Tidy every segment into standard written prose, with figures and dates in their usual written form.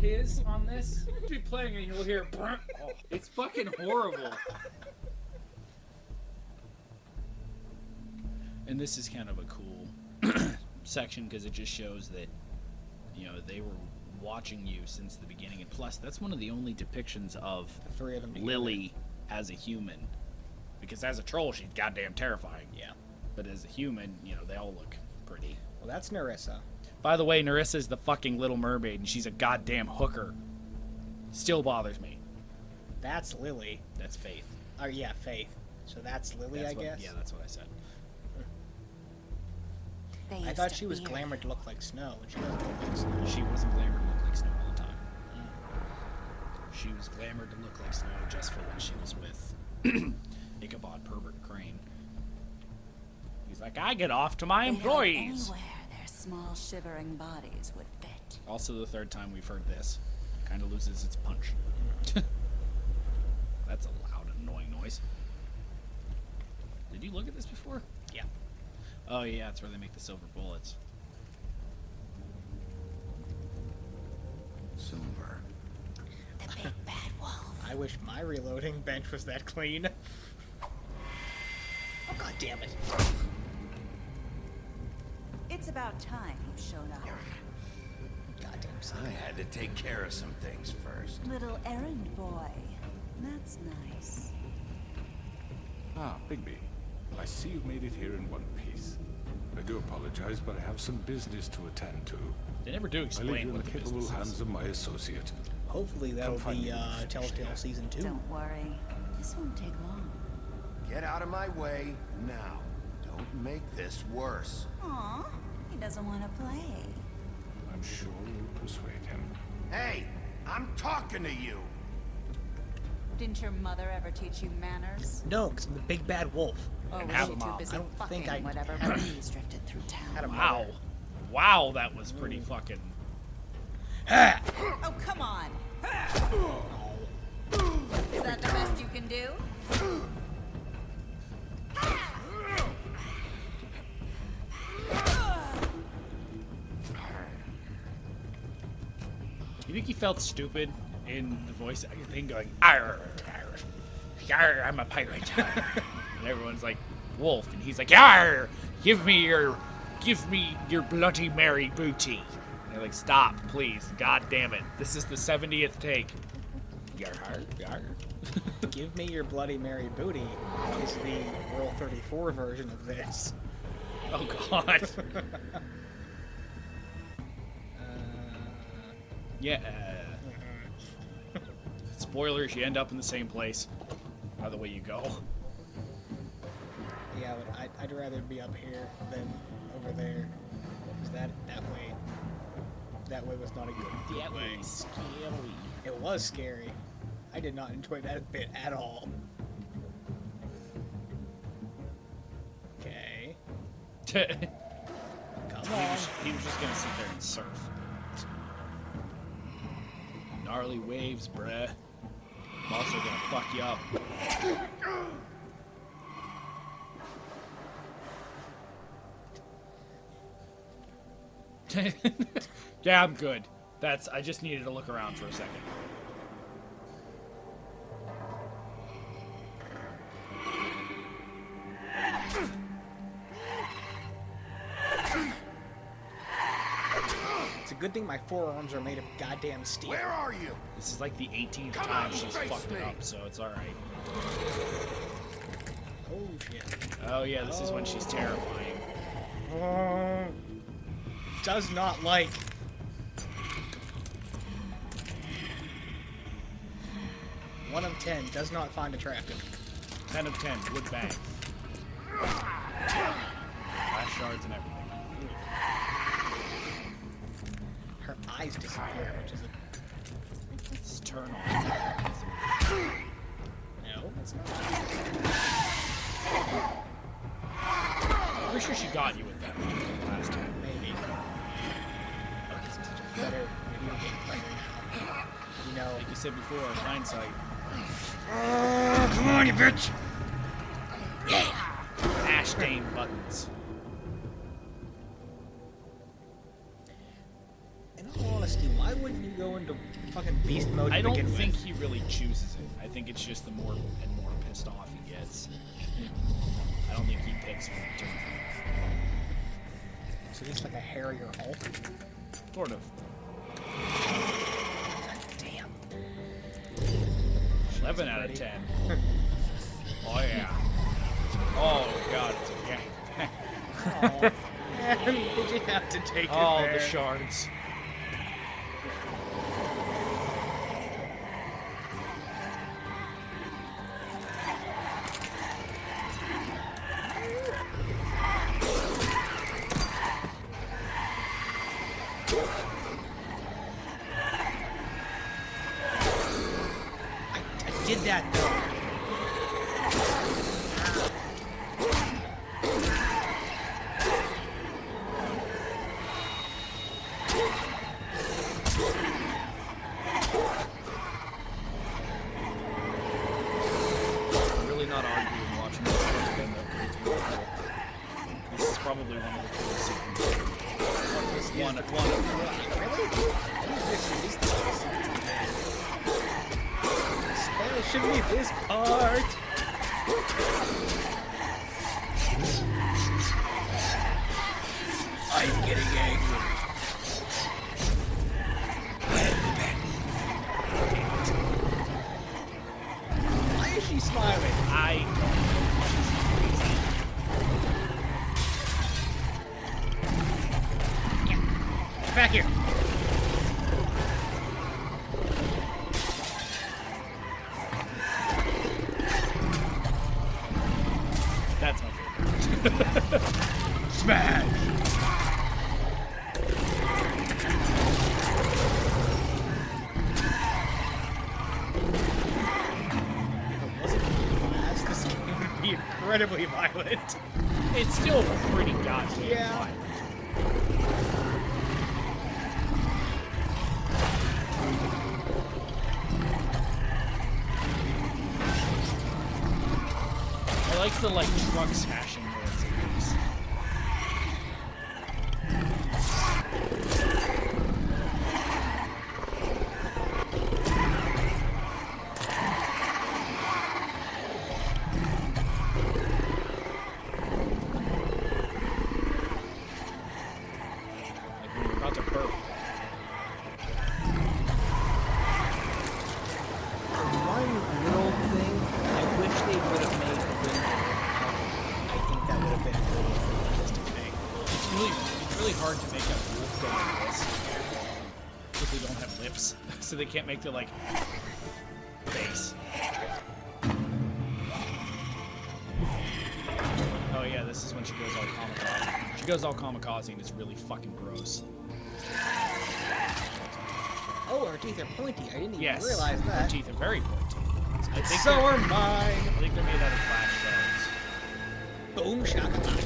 his on this. Be playing and you'll hear. Oh, it's fucking horrible. And this is kind of a cool section because it just shows that, you know, they were watching you since the beginning, and plus that's one of the only depictions of The three of them together. Lily as a human, because as a troll she's goddamn terrifying. Yeah. But as a human, you know, they all look pretty. Well, that's Narissa. By the way, Narissa's the fucking Little Mermaid, and she's a goddamn hooker. Still bothers me. That's Lily. That's Faith. Oh, yeah, Faith. So that's Lily, That's I what, guess? yeah, that's what I said. I thought she was glamored to look like snow, and she doesn't look like snow. She wasn't glamored to look like snow all the time. She was glamored to look like snow just for when she was with Ichabod Pervert Crane. He's like, I get off to my employees. Anywhere their small shivering bodies would fit. Also, the third time we've heard this. Kind of loses its punch. That's a loud and annoying noise. Did you look at this before? Yeah. Oh yeah, that's where they make the silver bullets. Silver. The big bad wolf. I wish my reloading bench was that clean. Oh, god damn it. It's about time you showed up. Goddamn son. I had to take care of some things first. Little errand boy. That's nice. Ah, Bigby. I see you've made it here in one piece. I do apologize, but I have some business to attend to. They never do I leave explain you in what the the capable business hands is. of my associate. Hopefully that'll find be me when you finish Telltale dinner. Season 2. Don't worry. This won't take long. Get out of my way now. Don't make this worse. Aw, he doesn't want to play. I'm sure you'll persuade him. Hey, I'm talking to you. Didn't your mother ever teach you manners? No, because I'm the big bad wolf. Or And was have she a too mom. busy I don't fucking think I whatever had a- breeze drifted through Had a town? Wow. Wow, that was pretty fucking... Ha! Oh, come on. Is that the best you can do? You think he felt stupid in the voice acting thing going, arr, arr, arr, I'm a pirate. And everyone's like, wolf. And he's like, arr, give me your Bloody Mary booty. And they're like, stop, please. God damn it. This is the 70th take. Yar, yar. Give me your Bloody Mary booty is the Rule 34 version of this. Oh, God. Yeah. Spoilers, you end up in the same place. Either way you go. Yeah, but I'd rather be up here than over there. 'Cause that way was not a good That way. was scary. It was scary. I did not enjoy that bit at all. Okay. Come on. He was just gonna sit there and surf. Gnarly waves, bruh. I'm also gonna fuck you up. Yeah, I'm good. I just needed to look around for a second. It's a good thing my forearms are made of goddamn steel. Where are you? This is like the 18th Come time on, she's face fucked it me. up, so it's alright. Oh shit. Oh yeah, this is when she's terrifying. Does not like. One of 10 does not find attractive. 10 of 10, would bang. Glass shards and everything. Her eyes disappear, which is a Let's turn on. no. It's not. I'm pretty sure she got you with that last time. Maybe. Oh, this is such a better video game player now. You know. Like you said before, hindsight. Come on, you bitch! Ash stain buttons. In all honesty, why wouldn't you go into fucking beast mode to I don't begin think with. he really chooses it. I think it's just the more and more pissed off he gets. I don't think he picks one. So he's like a hairier Hulk. Sort of. Damn. 11 out of 10. Oh yeah. Oh god, it's a gang. Oh, man, did you have to take it Oh, there? the shards. I did that though. I'm really not arguing watching this again, though. It's really cool. This is probably one of the coolest sequences. One of them. Really? Especially this part. I'm getting angry. Why is she smiling? I Get back here. That's my favorite. Smash. This game would be incredibly violent. It's still pretty goddamn Yeah. violent. I like the truck smashing noise it makes. Like when you're about to burp. One little thing, I wish they would have made a window. I think that would have been a really realistic thing. It's really hard to make a wolf go like this because they don't have lips, so they can't make the face. Oh yeah, this is when she goes all kamikaze. She goes all kamikaze and it's really fucking gross. Oh, her teeth are pointy. I didn't even Yes, realize her that. teeth are very pointy. I think So they're- are mine. I think they're made out of flash Boom shakalaka.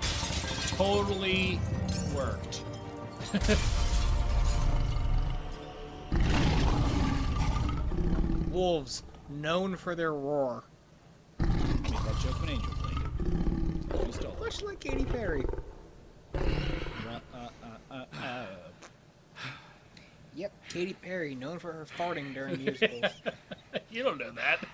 stones. Totally worked. Wolves, known for their roar. Made that joke when Angel played it. You stole it. Much like Katy Perry. Yep, Katy Perry, known for her farting during musicals. You don't know that.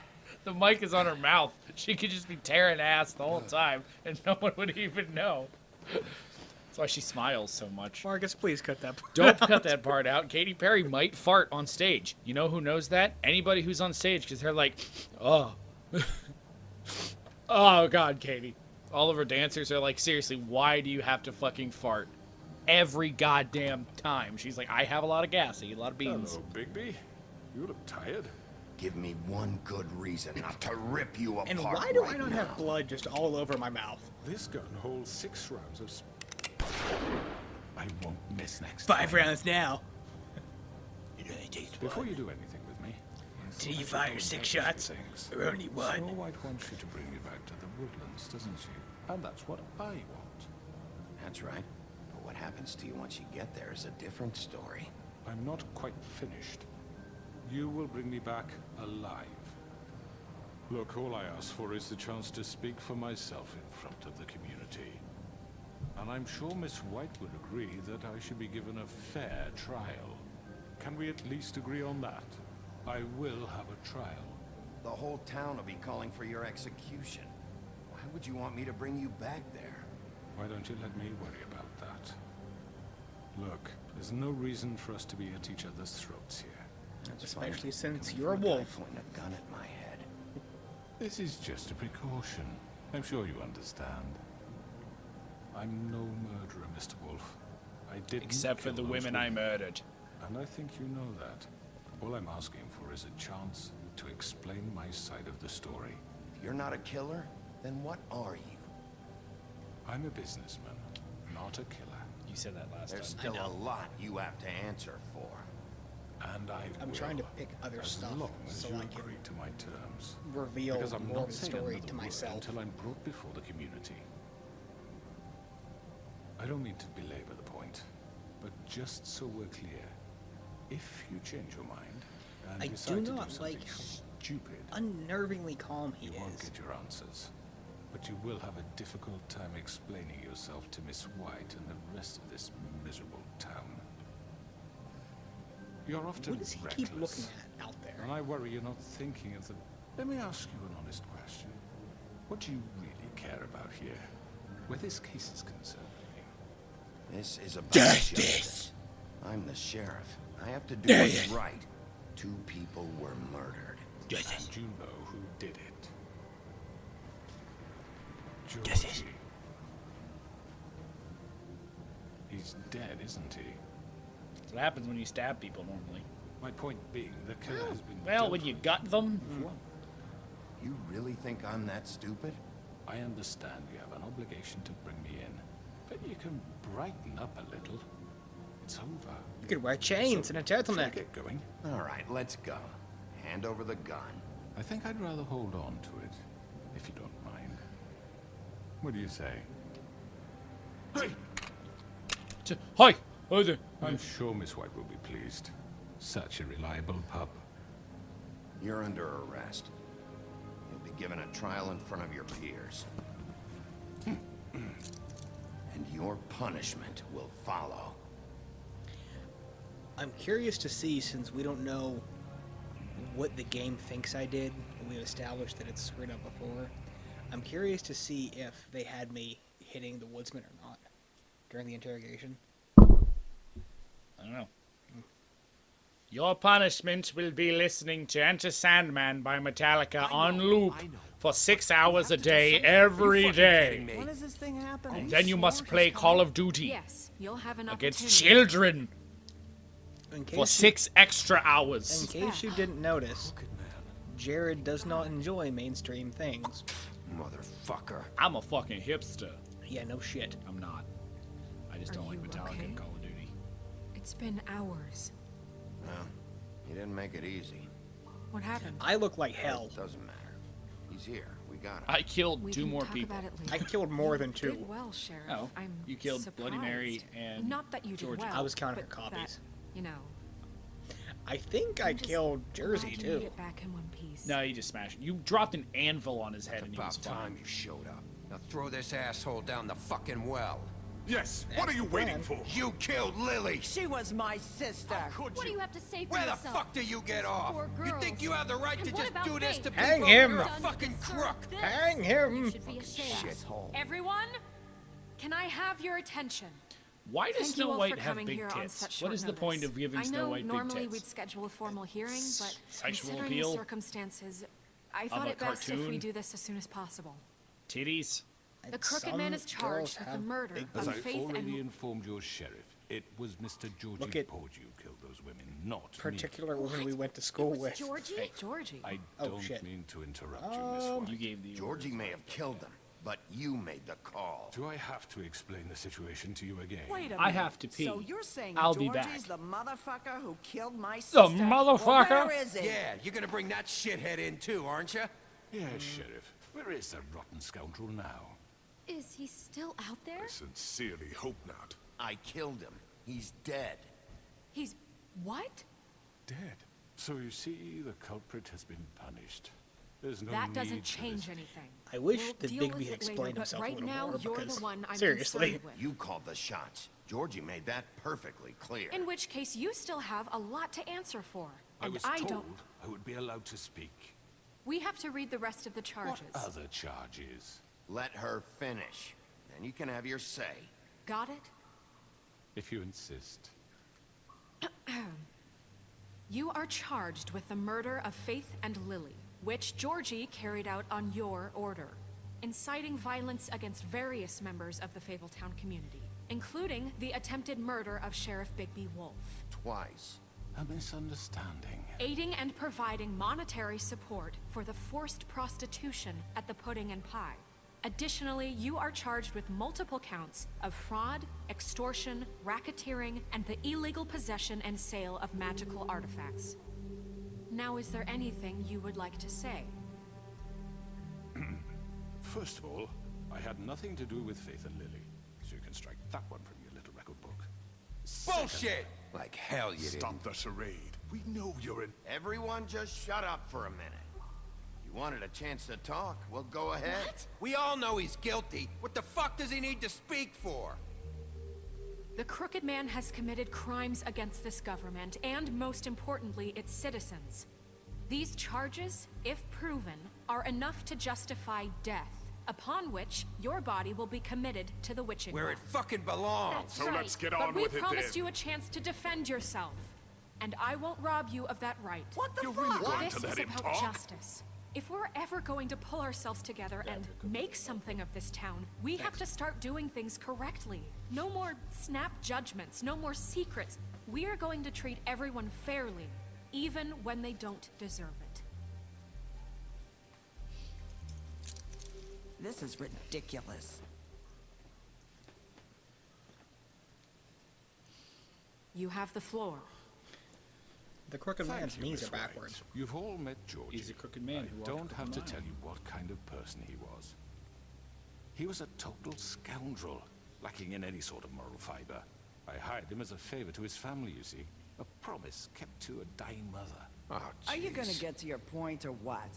The mic is on her mouth. She could just be tearing ass the whole time, and no one would even know. That's why she smiles so much. Marcus, please cut that part Don't out. cut that part out. Katy Perry might fart on stage. You know who knows that? Anybody who's on stage, because they're like, oh. Oh, God, Katy. All of her dancers are like, seriously, why do you have to fucking fart? Every goddamn time. She's like, I have a lot of gas. I eat a lot of beans. Hello, Bigby. You look tired. Give me one good reason not to rip you apart. And why do I right not now. have blood just all over my mouth? This gun holds 6 rounds of... I won't miss next 5 time. rounds now. Before you do anything with me... Till you I should fire go 6 and shots, do things. or only one. Snow White wants you to bring you back to the woodlands, doesn't she? And that's what I want. That's right. But what happens to you once you get there is a different story. I'm not quite finished. You will bring me back alive. Look, all I ask for is the chance to speak for myself in front of the community. And I'm sure Miss White would agree that I should be given a fair trial. Can we at least agree on that? I will have a trial. The whole town will be calling for your execution. Why would you want me to bring you back there? Why don't you let me worry about that? Look, there's no reason for us to be at each other's throats here. That's Especially funny. since Coming you're a from guy wolf. pointing a gun at my head. This is just a precaution. I'm sure you understand. I'm no murderer, Mr. Wolf. I didn't Except for kill the those women I murdered. And I think you know that. All I'm asking for is a chance to explain my side of the story. If you're not a killer, then what are you? I'm a businessman, not a killer. You said that last There's time. still a lot you have to answer for. And I'm will, trying to pick other as stuff long as so you I can agree to my terms. reveal Because I'm more not of the saying story another to word myself. until I'm brought before the community. I don't mean to belabor the point, but just so we're clear, if you change your mind and I decide do to do not something like stupid, unnervingly calm he you won't is. get your answers. But you will have a difficult time explaining yourself to Miss White and the rest of this miserable town. You're often What does he reckless, keep looking at out there? and I worry you're not thinking of the... Let me ask you an honest question. What do you really care about here, where this case is concerned? This is about justice. I'm the sheriff. I have to do what's right. 2 people were murdered. And you know who did it. Georgie. He's dead, isn't he? That's what happens when you stab people normally. My point being, the killer has been Well, dealt when you with. gut them, You really think I'm that stupid? I understand you have an obligation to bring me in, but you can brighten up a little. It's over. You could wear chains and a Shall we turtleneck. get going? All right, let's go. Hand over the gun. I think I'd rather hold on to it, if you don't mind. What do you say? hi, hi there. I'm sure Miss White will be pleased. Such a reliable pup. You're under arrest. You'll be given a trial in front of your peers. And your punishment will follow. I'm curious to see, since we don't know what the game thinks I did, and we've established that it's screwed up before, I'm curious to see if they had me hitting the woodsman or not during the interrogation. I don't know. Your punishment will be listening to Enter Sandman by Metallica on loop for 6 hours a day, every day. When is this thing happening? And then you must play Call of Duty Yes, you'll have an against opportunity. children In for case 6 extra in hours. case you didn't notice, Jared does not enjoy mainstream things. Motherfucker. I'm a fucking hipster. Yeah, no shit. I'm not. I just Are don't like you Metallica okay? and Call of Duty. It's been hours. Well, he didn't make it easy. What happened? I look like hell. Doesn't matter. He's here. We got him. I killed We 2 can more talk people. about it I later. killed more than You 2. did well, Sheriff. Oh, I'm you killed Bloody Mary surprised. and Not that you did Georgie. well. I was counting but her copies. That, you know. I think I I'm just killed Jersey, glad you made too. it back in one piece. No, you just smashed it. You dropped an anvil on his head and he was About fine. time you showed up. Now throw this asshole down the fucking well. Yes, what are you waiting for? You killed Lily! She was my sister. Could What do you have to say for Where the yourself? fuck do you get off? Poor You girls. think you have the right And to what just about do this Faith? to people? Hang him! You're a Done to fucking deserve crook! this? Hang him! You should be ashamed. Shithole. Everyone, can I have your attention? Why does Thank you Snow all White for have coming big here on tits? such What short is the notice. point of giving I Snow know White big normally tits? we'd schedule a formal hearing, but Sexual considering appeal the circumstances, I thought a it best if we cartoon? do this as soon as possible. Titties? The crooked man is charged with the murder As of I Faith already and... informed your sheriff, it was Mr. Georgie Look at- Porge who killed those women, not Particular woman we went to school with. Georgie? Georgie. me. I Oh, don't shit. mean to interrupt you, Miss White. You gave the Georgie may have killed them, but you made the call. Do I have to explain the situation to you again? Wait a minute. I have to pee. So you're saying I'll be Georgie's back. the motherfucker who killed my The sister? motherfucker? Well, where is he? Yeah, you're gonna bring that shithead in too, aren't you? Yes, Sheriff. Where is the rotten scoundrel now? Is he still out there? Sincerely hope not. I killed him. He's dead. He's... what? Dead. So you see, the culprit has been punished. There's no That need doesn't for change this. anything. I wish We'll that deal Bigby with had it later, explained but himself a right little now more, you're because the one I'm seriously. concerned with. You called the shots. Georgie made that perfectly clear. In which case, you still have a lot to answer for. I And was I told don't. I would be allowed to speak. We have to read the rest of the charges. What other charges? Let her finish. Then you can have your say. Got it? If you insist. You are charged with the murder of Faith and Lily, which Georgie carried out on your order, inciting violence against various members of the Fabletown community, including the attempted murder of Sheriff Bigby Wolf. Twice. A misunderstanding. Aiding and providing monetary support for the forced prostitution at the Pudding and Pie. Additionally, you are charged with multiple counts of fraud, extortion, racketeering, and the illegal possession and sale of magical artifacts. Now, is there anything you would like to say? First of all, I had nothing to do with Faith and Lily, so you can strike that one from your little record book. Bullshit! Like hell you Stop the charade. We know you're an... Everyone just shut up for a minute. You wanted a chance to talk? Well, go ahead. What? We all know he's guilty. What the fuck does he need to speak for? The Crooked Man has committed crimes against this government, and most importantly, its citizens. These charges, if proven, are enough to justify death, upon which your body will be committed to the witching Where well. it fucking belongs. That's So right. let's get on but we with it promised then. you a chance to defend yourself, and I won't rob you of that right. What the You're fuck? really going This to let is him about talk? justice. If we're ever going to pull ourselves together and make something of this town, we have to start doing things correctly. No more snap judgments, no more secrets. We are going to treat everyone fairly, even when they don't deserve it. This is ridiculous. You have the floor. The Crooked Thank Man's you, knees Miss are backwards. Wright. You've all met Georgie. He's a crooked man I who walked don't a have to crooked tell mile. you what kind of person he was. He was a total scoundrel, lacking in any sort of moral fiber. I hired him as a favor to his family, you see. A promise kept to a dying mother. Oh, Are you gonna jeez. get to your point or what?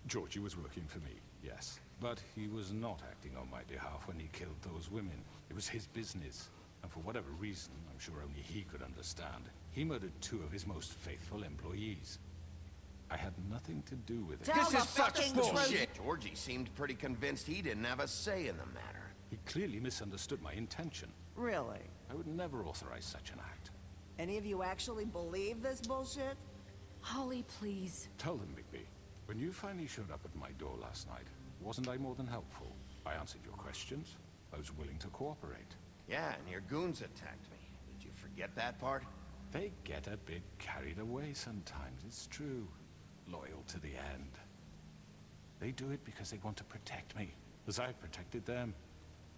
Georgie was working for me, yes. But he was not acting on my behalf when he killed those women. It was his business. And for whatever reason, I'm sure only he could understand, he murdered 2 of his most faithful employees. I had nothing to do with it. Tell This the is such fucking bullshit. Georgie seemed pretty convinced he didn't have a say in the matter. He clearly misunderstood my intention. Really? I would never authorize such an act. Any of you actually believe this bullshit? Holly, please. Tell them, Bigby. When you finally showed up at my door last night, wasn't I more than helpful? I answered your questions. I was willing to cooperate. Yeah, and your goons attacked me. Did you forget that part? They get a bit carried away sometimes, it's true. Loyal to the end. They do it because they want to protect me, as I've protected them.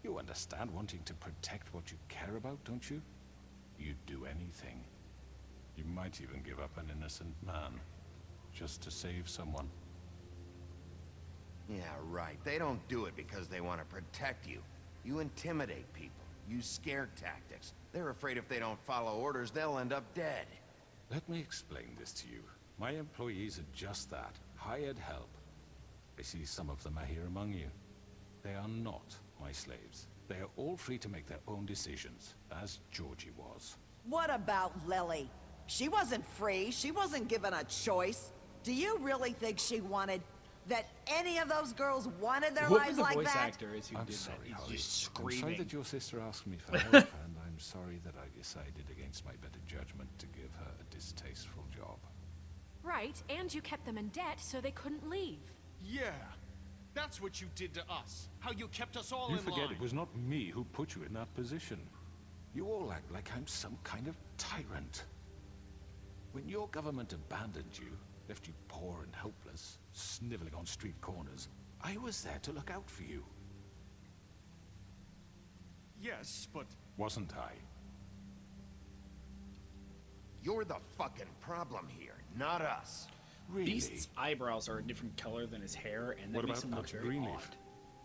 You understand wanting to protect what you care about, don't you? You'd do anything. You might even give up an innocent man, just to save someone. Yeah, right. They don't do it because they want to protect you. You intimidate people. Use scare tactics. They're afraid if they don't follow orders, they'll end up dead. Let me explain this to you. My employees are just that, hired help. I see some of them are here among you. They are not my slaves. They are all free to make their own decisions, as Georgie was. What about Lily? She wasn't free. She wasn't given a choice. Do you really think she wanted... that any of those girls wanted their Whoever lives the like voice that? actor is who I'm did sorry, that, he's Holly. just I'm sorry screaming. that your sister asked me for help, and I'm sorry that I decided against my better judgment to give her a distasteful job. Right, and you kept them in debt so they couldn't leave. Yeah, that's what you did to us. How you kept us all You in forget line. it was not me who put you in that position. You all act like I'm some kind of tyrant. When your government abandoned you, left you poor and helpless, sniveling on street corners, I was there to look out for you. Yes, but Wasn't I? You're the fucking problem here, not us. Really? Beast's eyebrows are a different color than his hair, and that What makes about him look Max very Greenleaf?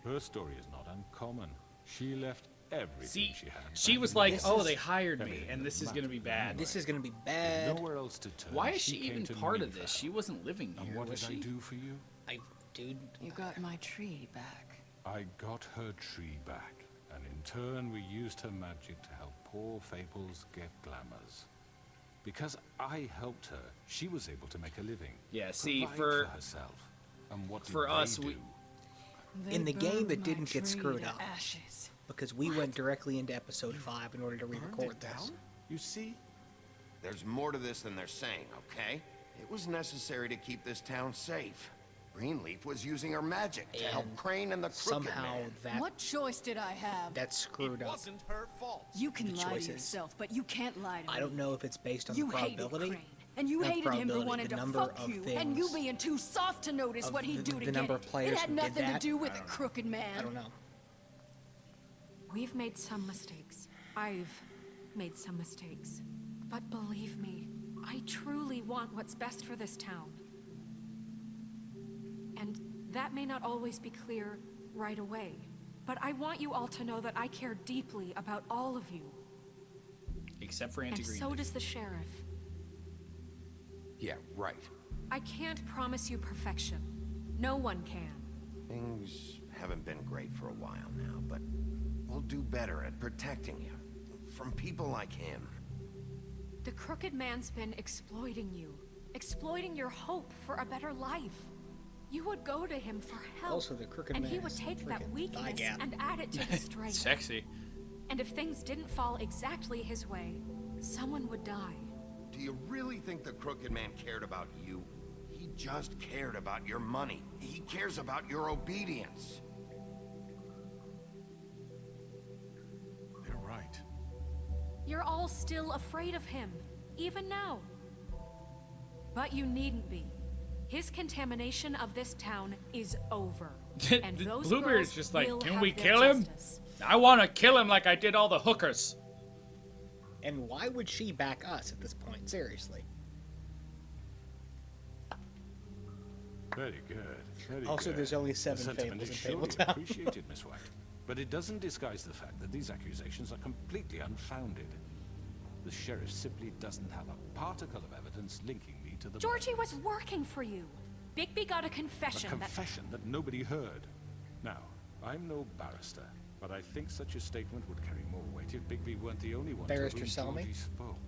odd. Her story is not uncommon. She left everything See, she had. she was like, "Oh, they hired me, and this is gonna be bad." This is gonna be bad. Nowhere else to turn. Why is she came even to part me of this? for She help. wasn't living here, And what was did she? I do for you? Dude. You got my tree back. I got her tree back, and in turn we used her magic to help poor Fables get glamours. Because I helped her, she was able to make a living. Yeah, see, provide for herself. And what for did us, they we do? In the game, it burned didn't my get tree screwed to up. ashes. Because we went directly into episode 5 in order to re-record this. You see? There's more to this than they're saying, okay? It was necessary to keep this town safe. Greenleaf was using her magic to help And Crane and the Crooked somehow Man. that What choice did I have? that's screwed It up. wasn't her fault. You can the lie to choices. yourself, but you can't lie to me. I don't know if it's based on You the hated probability. Crane, and you Not hated him for probability, wanting the to number fuck of you, and you things being too soft to notice of what he'd do to the get number it. of players It had who did nothing to that. do with I the don't know. crooked man. I don't know. We've made some mistakes. I've made some mistakes. But believe me, I truly want what's best for this town. And that may not always be clear right away. But I want you all to know that I care deeply about all of you. except for And Auntie so Greenleaf. does the sheriff. Yeah, right. I can't promise you perfection. No one can. Things haven't been great for a while now, but we'll do better at protecting you from people like him. The crooked man's been exploiting you. Exploiting your hope for a better life. You would go to him for help. Also, the crooked and man he would is some take that freaking thigh weakness gap. and add it to his strength. Sexy. And if things didn't fall exactly his way, someone would die. Do you really think the Crooked Man cared about you? He just cared about your money. He cares about your obedience. They're right. You're all still afraid of him, even now. But you needn't be. His contamination of this town is over. And those Bluebeard's girls just like, will can have we their kill him? justice. I want to kill him like I did all the hookers. And why would she back us at this point? Seriously. Very good. Very Also, good. there's only The 7 sentiment fables is in surely Fabletown. appreciated, Miss White. But it doesn't disguise the fact that these accusations are completely unfounded. The sheriff simply doesn't have a particle of evidence linking me to the Georgie murders. was working for you. Bigby got a A confession confession that nobody heard. Now, I'm no barrister, but I think such a statement would carry more weight if Bigby weren't the only one Barrister to whom Selmy? Georgie spoke.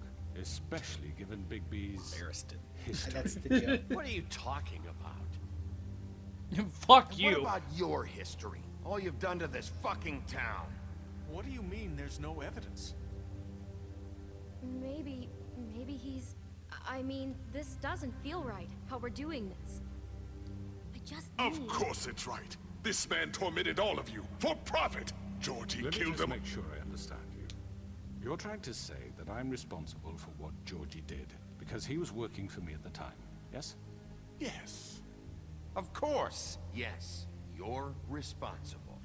Especially given Bigby's Barristan. history. That's the joke. What are you talking about? Fuck What you. about your history? All you've done to this fucking town. What do you mean there's no evidence? Maybe he's... I mean, this doesn't feel right, how we're doing this. I just Of need... course it's right. This man tormented all of you for profit. Georgie Let me killed just them. make sure I understand you. You're trying to say that I'm responsible for what Georgie did because he was working for me at the time, yes? Yes. Of course. Yes, you're responsible.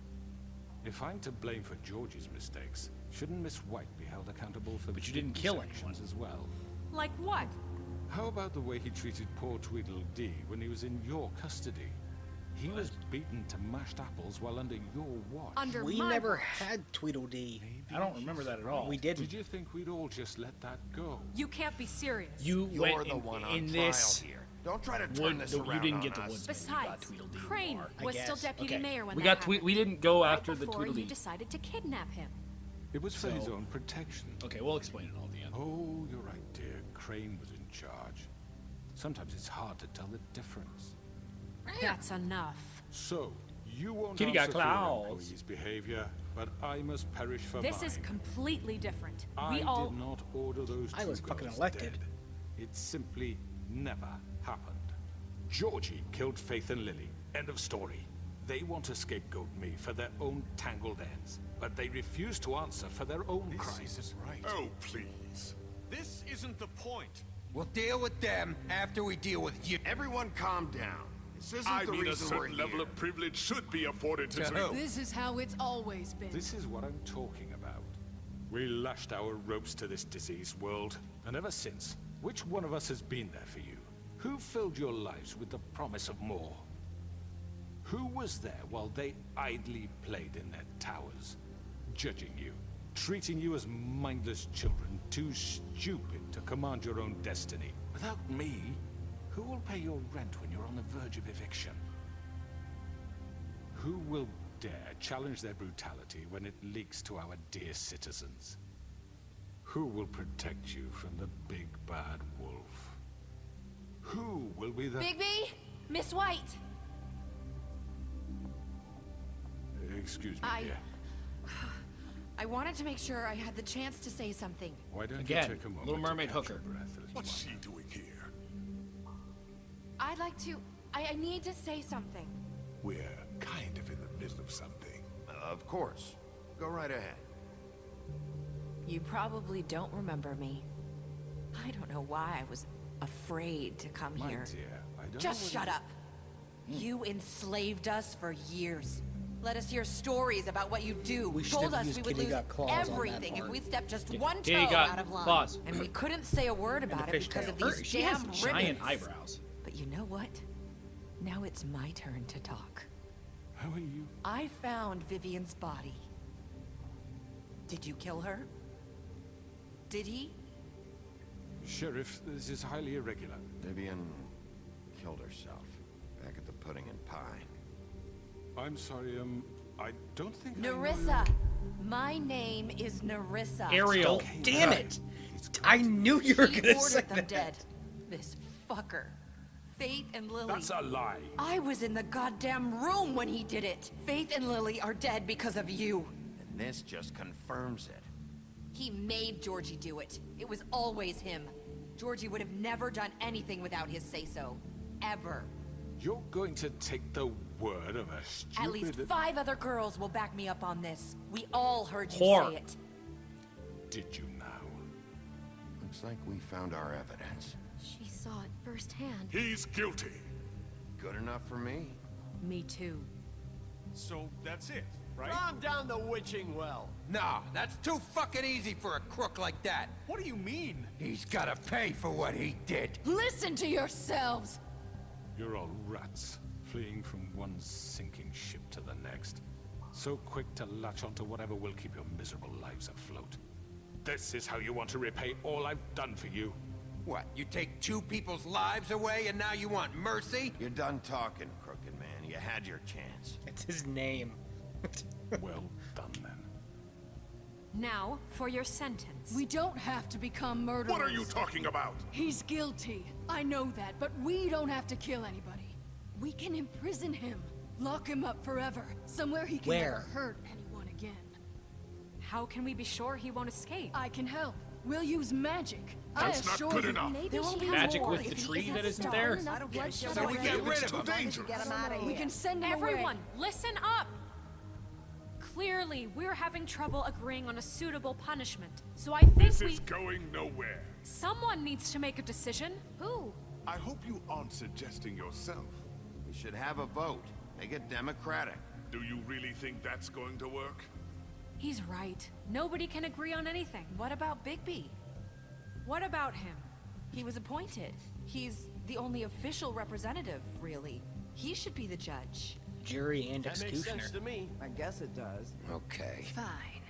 If I'm to blame for Georgie's mistakes, shouldn't Miss White be held accountable for But you didn't kill Bigby's actions as well? Like what? How about the way he treated poor Tweedledee when he was in your custody? He was beaten to mashed apples while under your watch. Under We my never watch. had Tweedledee. I don't remember that at all. We didn't. Did you think we'd all just let that go? You can't be serious. You You're went the in, one on in trial this. here. Don't try to turn this You around didn't on get the us. Woodsman. You got Besides, Tweedledee Crane more. was still guess. deputy Okay, mayor when we that got happened. we didn't go Right after the before you Tweedledee. decided to kidnap him. It was for his So- own protection. Okay, we'll explain it all at the end. Oh, you're right, dear. Crane was in charge. Sometimes it's hard to tell the difference. That's enough. So, you won't Kitty got answer for your claws. employees' behavior, but I must perish for This mine. is completely different. I We all... did not order those I two was fucking girls elected. dead. It simply never happened. Georgie killed Faith and Lily. End of story. They want to scapegoat me for their own tangled ends, but they refuse to answer for their own This crimes. isn't right. Oh, please. This isn't the point. We'll deal with them after we deal with you. Everyone calm down. This isn't I the mean, a reason we're certain here. level of privilege should be afforded to To Tweedle. who? This is how it's always been. This is what I'm talking about. We lashed our ropes to this diseased world, and ever since, which one of us has been there for you? Who filled your lives with the promise of more? Who was there while they idly played in their towers? judging you, treating you as mindless children, too stupid to command your own destiny. Without me, who will pay your rent when you're on the verge of eviction? Who will dare challenge their brutality when it leaks to our dear citizens? Who will protect you from the big bad wolf? Who will be the... Bigby! Miss White! Excuse me, dear. I wanted to make sure I had the chance to say something. Why don't Again, you take a moment Little Mermaid to catch hooker. your breath, little What's one? she doing here? I'd like to... I need to say something. We're kind of in the middle of something. Of course. Go right ahead. You probably don't remember me. I don't know why I was afraid to come My here. dear, I don't Just know shut up. You enslaved us for years. Let us hear stories about what you do. We should Told have us used we would Kitty lose Got Claws on that everything if part. we stepped just one toe Kitty got out of line. claws. And we couldn't say a word about it because of fishtail. these She has damn giant ribbons. eyebrows. But you know what? Now it's my turn to talk. How are you? I found Vivian's body. Did you kill her? Did he? Sheriff, this is highly irregular. Vivian killed herself back at the Pudding and Pie. I'm sorry, I don't think I know Narissa. My name is Narissa. Ariel. Okay, Damn right. it! It's I knew you were He gonna say ordered them that. dead. This fucker. Faith and Lily. That's a lie. I was in the goddamn room when he did it. Faith and Lily are dead because of you. And this just confirms it. He made Georgie do it. It was always him. Georgie would have never done anything without his say-so. Ever. You're going to take the word of a stupid... At least 5 other girls will back me up on this. We all heard you Whore. say it. Did you now? Looks like we found our evidence. She saw it firsthand. He's guilty. Good enough for me. Me too. So that's it, right? Calm down the witching well. Nah, that's too fucking easy for a crook like that. What do you mean? He's gotta pay for what he did. Listen to yourselves! You're all rats, fleeing from one sinking ship to the next. So quick to latch onto whatever will keep your miserable lives afloat. This is how you want to repay all I've done for you. What, you take 2 people's lives away and now you want mercy? You're done talking, crooked man. You had your chance. It's his name. Well done, then. Now, for your sentence. We don't have to become murderers. What are you talking about? He's guilty. I know that, but we don't have to kill anybody. We can imprison him. Lock him up forever. Somewhere he can Where? never hurt anyone again. How can we be sure he won't escape? I can help. We'll use magic. That's I not assure good you. enough. Maybe There she won't be has Magic more with the if he tree isn't that isn't strong there? enough bloodshed So we away. get rid of It's too him. dangerous. Get him out of here. We can send him Everyone, away. listen up! Clearly, we're having trouble agreeing on a suitable punishment. So I think This we... is going nowhere. Someone needs to make a decision. Who? I hope you aren't suggesting yourself. We should have a vote. Make it democratic. Do you really think that's going to work? He's right. Nobody can agree on anything. What about Bigby? What about him? He was appointed. He's the only official representative, really. He should be the judge. Jury and executioner. me. I guess it does. Okay. Fine.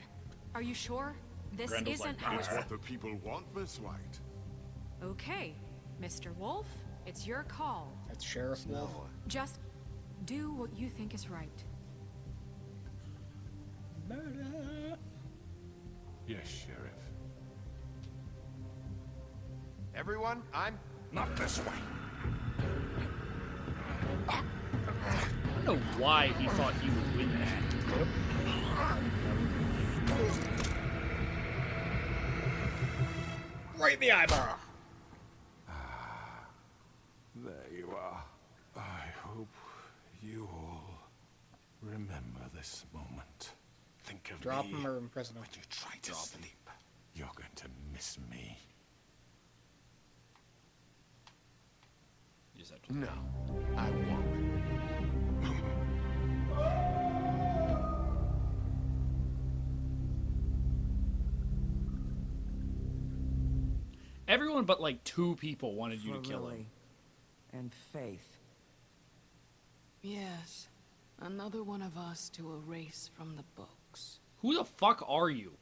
Are you sure? This Grendel's isn't like, our... It's what the people want, Miss White. Okay, Mr. Wolf, it's your call. That's Sheriff Wolf. Just do what you think is right. Murder. Yes, Sheriff. Everyone, I'm... Not this way. I don't know why he thought he would win that. Right in the eyeball. There you are. I hope you all remember this moment. Think of Drop me him or imprison him. when you try to sleep. You're going to miss me. You just have to... No, I won't. Everyone but like 2 people wanted you to kill him. And Faith. Yes. Another one of us to erase from the books. Who the fuck are you?